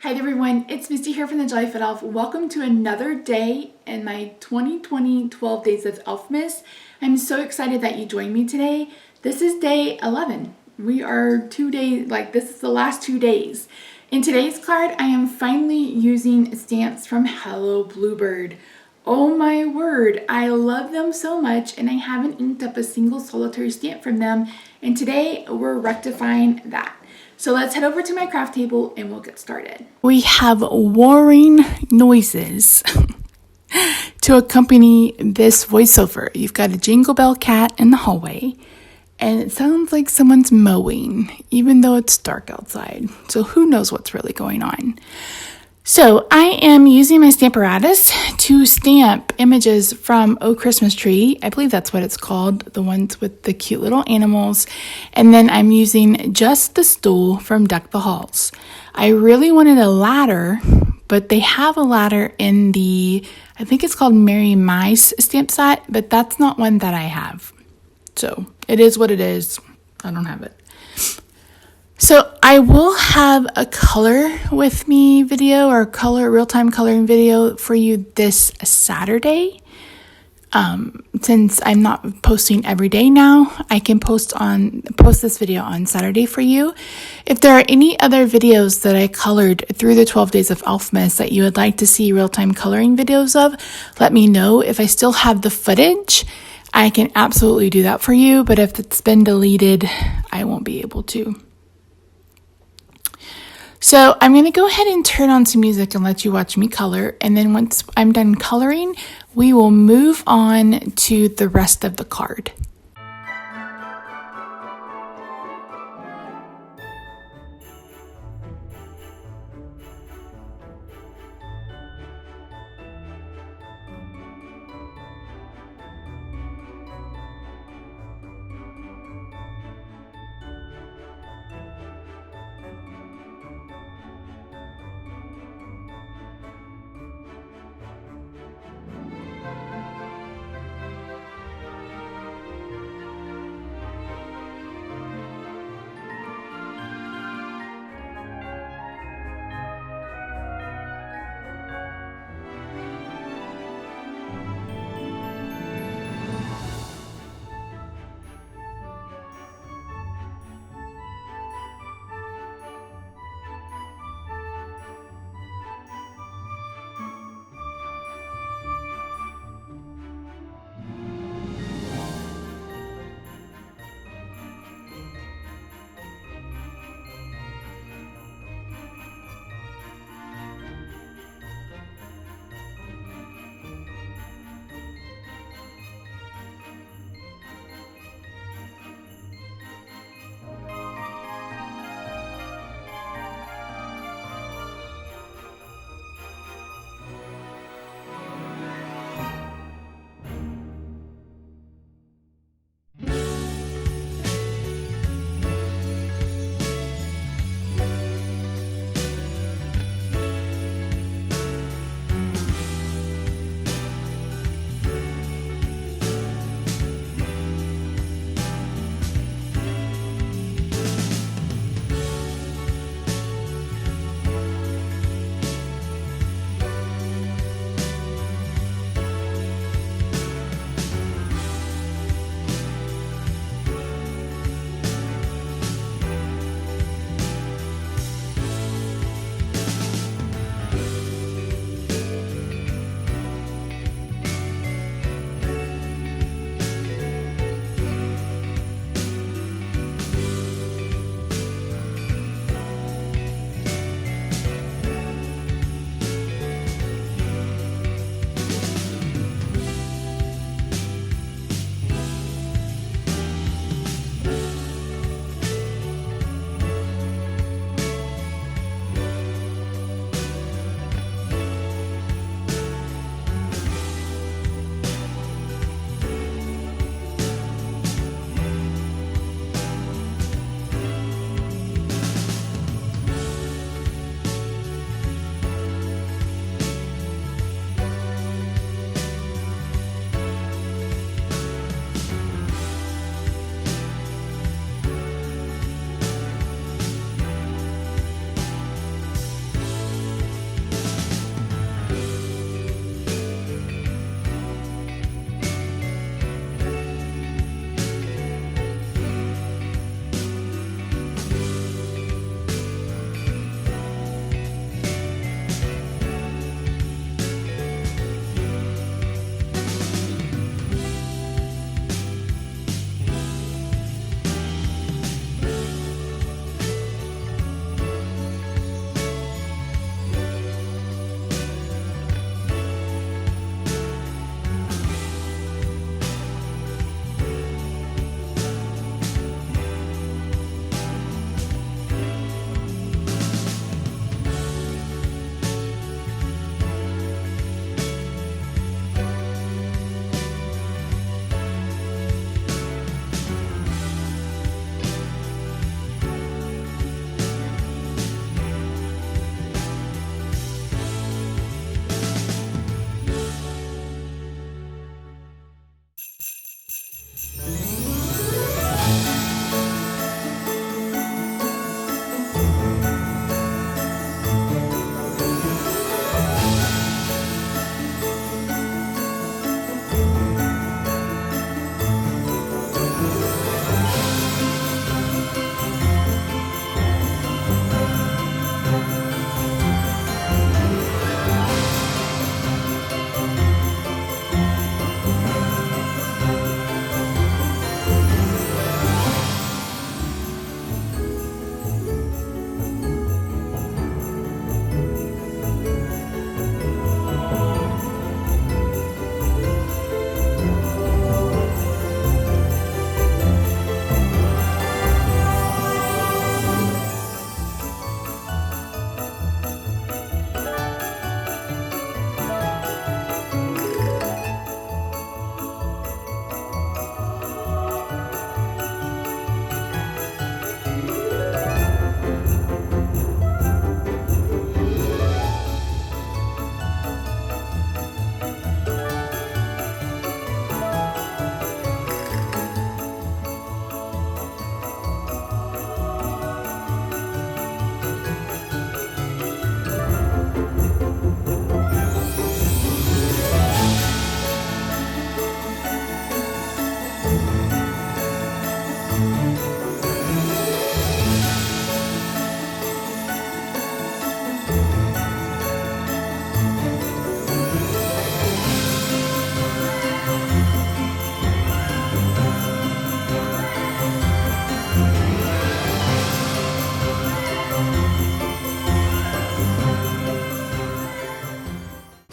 Hi everyone, it's Misty here from TheJollyFatElf. Welcome to another day in my 2020 12 Days of Elfmas. I'm so excited that you joined me today. This is day 11. We are 2 days, this is the last 2 days. In today's card, I am finally using stamps from Hello Bluebird. Oh my word, I love them so much and I haven't inked up a single solitary stamp from them. And today we're rectifying that. So let's head over to my craft table and we'll get started. We have warring noises to accompany this voiceover. You've got a Jingle Bell cat in the hallway and it sounds like someone's mowing, even though it's dark outside. So who knows what's really going on. So I am using my Stamparatus to stamp images from Oh Christmas Tree. I believe that's what it's called, the ones with the cute little animals. And then I'm using just the stool from Deck the Halls. I really wanted a ladder, but they have a ladder in the, I think it's called Mary Mice stamp set, but that's not one that I have. So it is what it is. I don't have it. So I will have a color with me video or real-time coloring video for you this Saturday. Since I'm not posting every day now, I can post this video on Saturday for you. If there are any other videos that I colored through the 12 days of Elfmas that you would like to see real-time coloring videos of, let me know. If I still have the footage, I can absolutely do that for you. But if it's been deleted, I won't be able to. So I'm going to go ahead and turn on some music and let you watch me color. And then once I'm done coloring, we will move on to the rest of the card.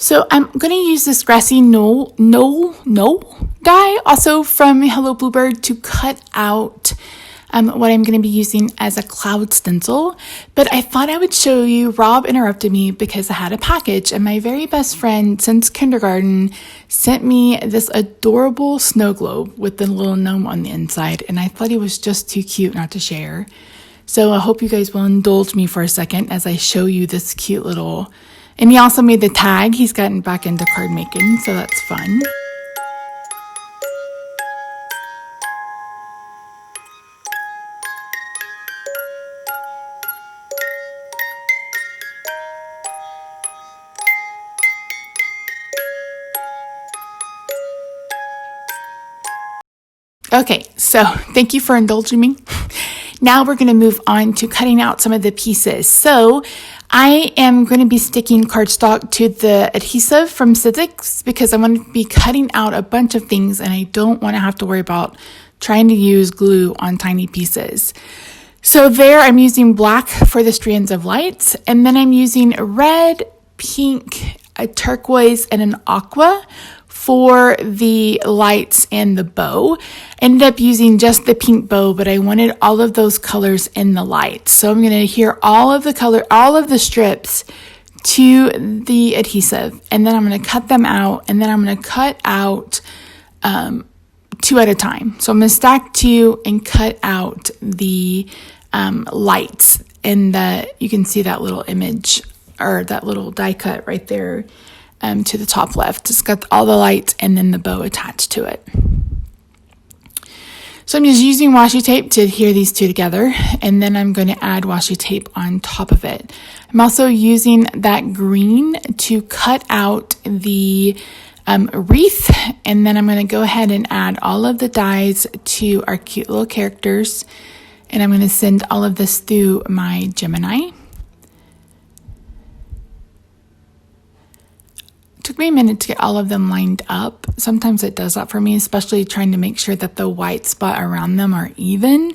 So I'm going to use this grassy knoll die, also from Hello Bluebird, to cut out what I'm going to be using as a cloud stencil. But I thought I would show you, Rob interrupted me because I had a package, and my very best friend since kindergarten sent me this adorable snow globe with the little gnome on the inside, and I thought he was just too cute not to share. So I hope you guys will indulge me for a second as I show you this cute little... And he also made the tag. He's gotten back into card making, so that's fun. Okay, so thank you for indulging me. Now we're going to move on to cutting out some of the pieces. So I am going to be sticking cardstock to the adhesive from Sizzix because I want to be cutting out a bunch of things and I don't want to have to worry about trying to use glue on tiny pieces. So there I'm using black for the strands of lights, and then I'm using red, pink, a turquoise, and an aqua for the lights and the bow. Ended up using just the pink bow, but I wanted all of those colors in the lights. So I'm going to adhere all of the strips to the adhesive, and then I'm going to cut them out, and then I'm going to cut out 2 at a time. So I'm going to stack 2 and cut out the lights, and you can see that little image or that little die cut right there to the top left. It's got all the lights and then the bow attached to it. So I'm just using washi tape to adhere these 2 together, and then I'm going to add washi tape on top of it. I'm also using that green to cut out the wreath, and then I'm going to go ahead and add all of the dies to our cute little characters, and I'm going to send all of this through my Gemini. It took me a minute to get all of them lined up. Sometimes it does that for me, especially trying to make sure that the white spot around them are even.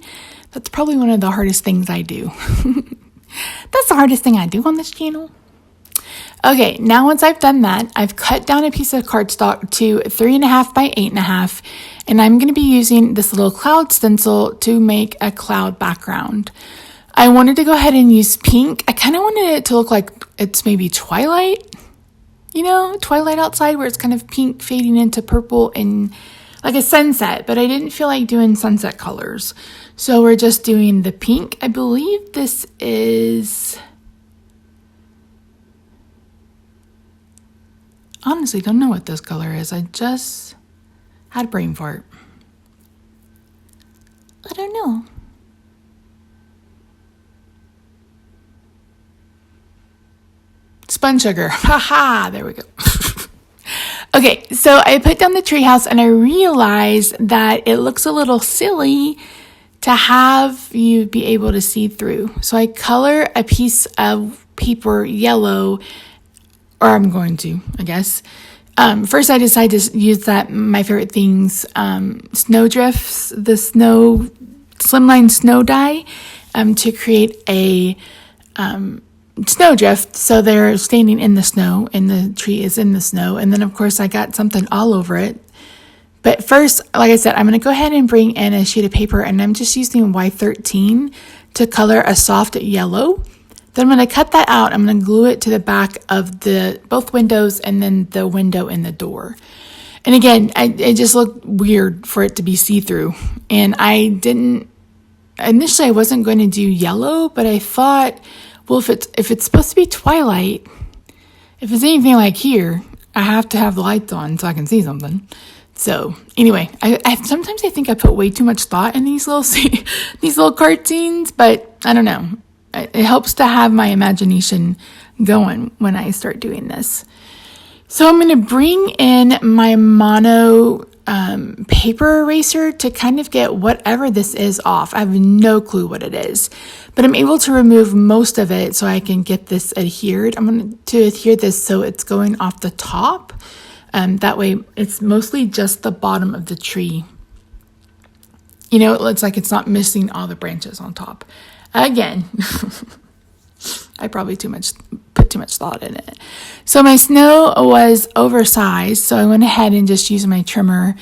That's probably one of the hardest things I do. That's the hardest thing I do on this channel. Okay, now once I've done that, I've cut down a piece of cardstock to 3.5 by 8.5, and I'm going to be using this little cloud stencil to make a cloud background. I wanted to go ahead and use pink. I kind of wanted it to look like it's maybe twilight. You know, twilight outside where it's kind of pink fading into purple and like a sunset, but I didn't feel like doing sunset colors. So we're just doing the pink. I believe this is, honestly, don't know what this color is. I just had a brain fart. I don't know. Spun sugar. Haha, there we go. Okay, so I put down the treehouse and I realized that it looks a little silly to have you be able to see through. So I color a piece of paper yellow, or I'm going to, I guess. First I decided to use my favorite things, snow drifts, the slimline snow die, to create a snowdrift, so they're standing in the snow and the tree is in the snow. And then of course I got something all over it. But first, like I said, I'm going to go ahead and bring in a sheet of paper, and I'm just using Y13 to color a soft yellow. Then I'm going to cut that out. I'm going to glue it to the back of both windows and then the window in the door. And again, it just looked weird for it to be see-through. And initially I wasn't going to do yellow, but I thought, well, if it's supposed to be twilight, if it's anything like here, I have to have the lights on so I can see something. So anyway, I sometimes I think I put way too much thought in these little card scenes, but I don't know. It helps to have my imagination going when I start doing this. So I'm going to bring in my mono paper eraser to kind of get whatever this is off. I have no clue what it is, but I'm able to remove most of it so I can get this adhered. I'm going to adhere this so it's going off the top. That way it's mostly just the bottom of the tree. You know, it looks like it's not missing all the branches on top. Again, I probably put too too much thought in it. So my snow was oversized, so I went ahead and just used my trimmer.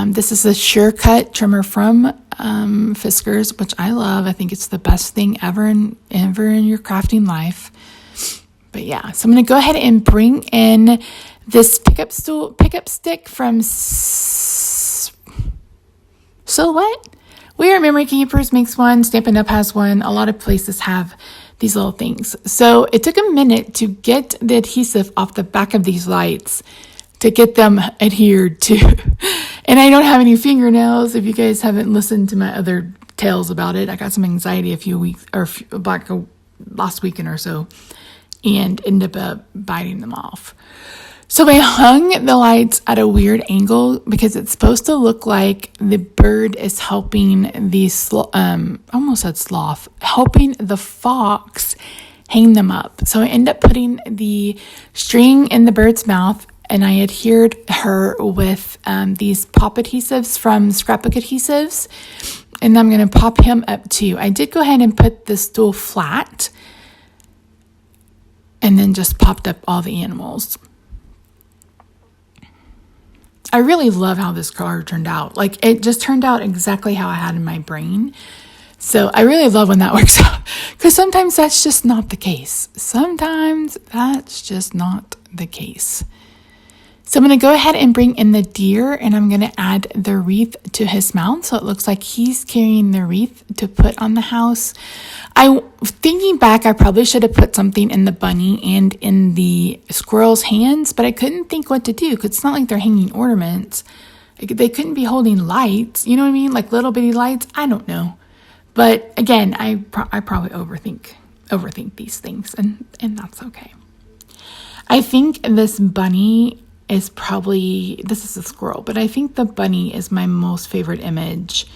This is a Sure Cut trimmer from Fiskars, which I love. I think it's the best thing ever in your crafting life. But yeah, so I'm going to go ahead and bring in this pickup stick from Silhouette. We Are Memory Keepers makes one. Stampin' Up! Has one. A lot of places have these little things. So it took a minute to get the adhesive off the back of these lights to get them adhered to. And I don't have any fingernails. If you guys haven't listened to my other tales about it, I got some anxiety a few weeks or back last weekend or so, and ended up biting them off. So I hung the lights at a weird angle because it's supposed to look like the bird is helping almost said sloth, helping the fox hang them up. So I end up putting the string in the bird's mouth, and I adhered her with these pop adhesives from Scrapbook Adhesives, and I'm going to pop him up too. I did go ahead and put the stool flat and then just popped up all the animals. I really love how this card turned out. Like, it just turned out exactly how I had in my brain. So I really love when that works out, because sometimes that's just not the case. Sometimes that's just not the case. So I'm going to go ahead and bring in the deer, and I'm going to add the wreath to his mouth. So it looks like he's carrying the wreath to put on the house. Thinking back, I probably should have put something in the bunny and in the squirrel's hands, but I couldn't think what to do, because it's not like they're hanging ornaments. They couldn't be holding lights. You know what I mean? Like little bitty lights. I don't know. But again, I probably overthink these things, and that's okay. I think this bunny is this is a squirrel, but I think the bunny is my most favorite image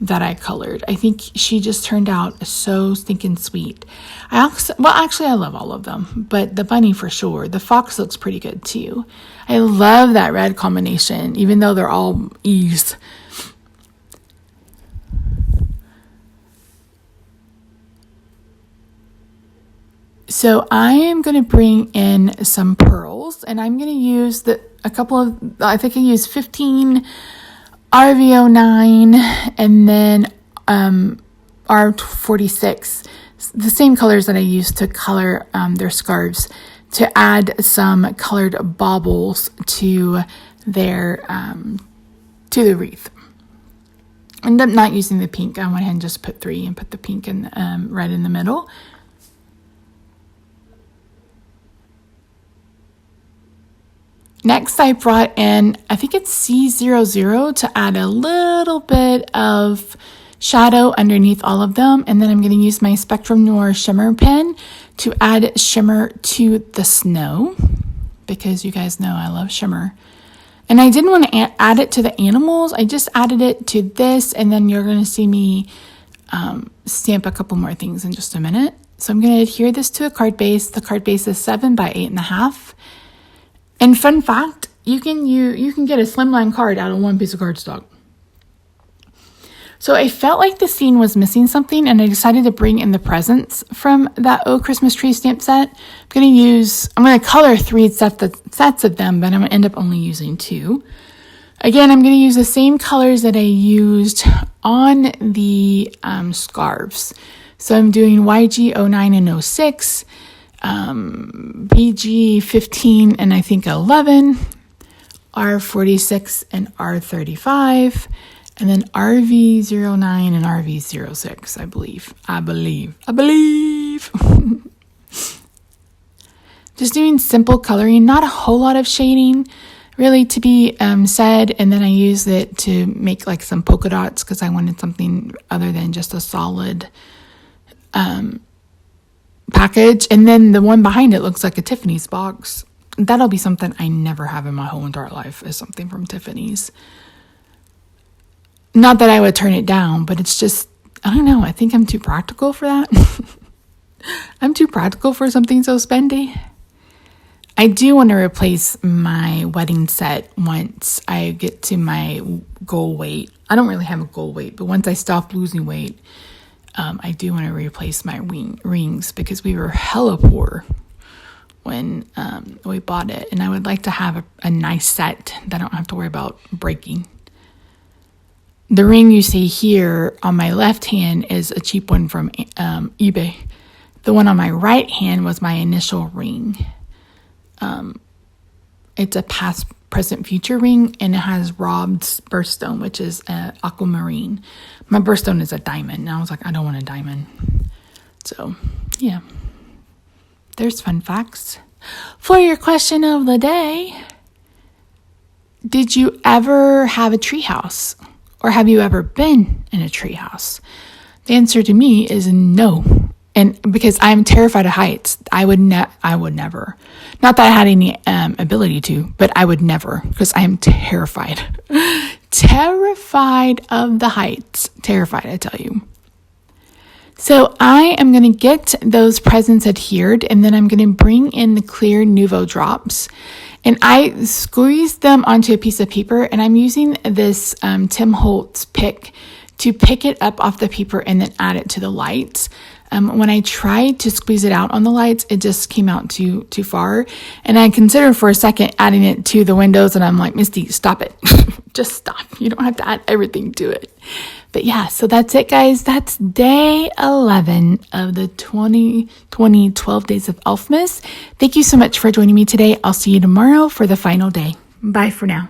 that I colored. I think she just turned out so stinking sweet. Actually, I love all of them, but the bunny for sure. The fox looks pretty good too. I love that red combination, even though they're all E's. So I am going to bring in some pearls, and I'm going to use I think I used 15 RV09 and then R46, the same colors that I used to color their scarves, to add some colored baubles to their to the wreath. I ended up not using the pink. I went ahead and just put 3 and put the pink and red in the middle. Next, I brought in, I think it's C00, to add a little bit of shadow underneath all of them. And then I'm going to use my Spectrum Noir shimmer pen to add shimmer to the snow, because you guys know I love shimmer. And I didn't want to add it to the animals. I just added it to this, and then you're going to see me stamp a couple more things in just a minute. So I'm going to adhere this to a card base. The card base is 7 by 8.5. And fun fact, you can get a slimline card out of one piece of cardstock. So I felt like the scene was missing something, and I decided to bring in the presents from that Oh Christmas Tree stamp set. I'm going to color 3 sets of them, but I'm going to end up only using 2. Again, I'm going to use the same colors that I used on the scarves. So I'm doing YG09 and 06. BG 15 and I think 11, R46 and R35, and then RV09 and RV06, I believe. Just doing simple coloring, not a whole lot of shading really to be said, and then I used it to make like some polka dots because I wanted something other than just a solid package. And then the one behind it looks like a Tiffany's box. That'll be something I never have in my whole entire life, is something from Tiffany's. Not that I would turn it down, but it's just, I don't know, I think I'm too practical for that. I'm too practical for something so spendy. I do want to replace my wedding set once I get to my goal weight. I don't really have a goal weight, but once I stop losing weight, I do want to replace my rings, because we were hella poor when we bought it. And I would like to have a nice set that I don't have to worry about breaking. The ring you see here on my left hand is a cheap one from eBay. The one on my right hand was my initial ring. It's a past, present, future ring, and it has Rob's birthstone, which is aquamarine. My birthstone is a diamond, and I was like, I don't want a diamond. So, yeah. There's fun facts. For your question of the day, did you ever have a treehouse? Or have you ever been in a treehouse? The answer to me is no. And because I'm terrified of heights, I would never. Not that I had any ability to, but I would never, because I am terrified. Terrified of the heights. Terrified, I tell you. So I am going to get those presents adhered, and then I'm going to bring in the clear Nuvo drops. And I squeeze them onto a piece of paper, and I'm using this Tim Holtz pick to pick it up off the paper and then add it to the lights. When I tried to squeeze it out on the lights, it just came out too far. And I considered for a second adding it to the windows, and I'm like, Misty, stop it. Just stop. You don't have to add everything to it. But yeah, so that's it, guys. That's day 11 of the 2020 12 Days of Elfmas. Thank you so much for joining me today. I'll see you tomorrow for the final day. Bye for now.